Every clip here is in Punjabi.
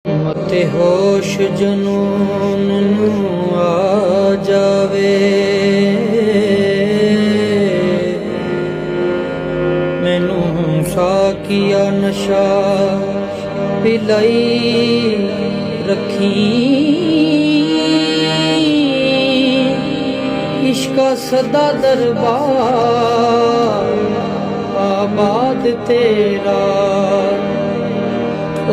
ਮਤੇ ਹੋਸ਼ ਜਨੂਨ ਨੂੰ ਆ ਜਾਵੇ, ਮੈਨੂੰ ਸਾਕੀਆ ਨਸ਼ਾ ਪਿਲਾਈ ਰੱਖੀ, ਇਸ਼ਕਾ ਸਦਾ ਦਰਬਾਰ ਆਬਾਦ ਤੇਰਾ। ਓ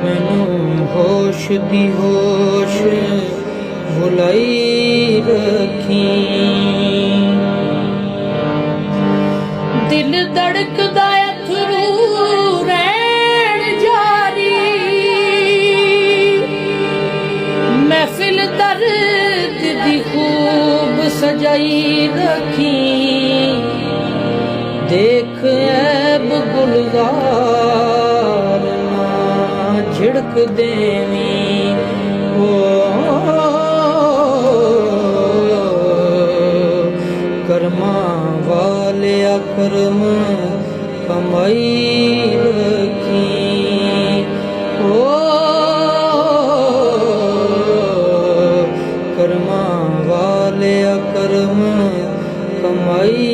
ਮੈਨੂੰ ਹੋਸ਼ ਦੀ ਹੋਸ਼ ਭੁਲਾਈ ਰੱਖੀ, ਦਿਲ ਧੜਕਦਾ ਅਥਰੂ ਰਹਿਣ ਜਾਰੀ, ਮਹਿਫਿਲ ਦਰਦ ਦੀ ਖੂਬ ਸਜਾਈ ਰੱਖੀ, ਦੇਖ ਐਬ ਗੁਲਜ਼ਾਰ ਨਾ ਝਿੜਕ ਦੇਵੀਂ। ਕਰਮਾਂ ਵਾਲਿਆ ਕਰਮ ਕਮਾਈ ਰੱਖੀ, ਕਰਮਾਂ ਵਾਲਿਆ ਕਰਮ ਕਮਾਈ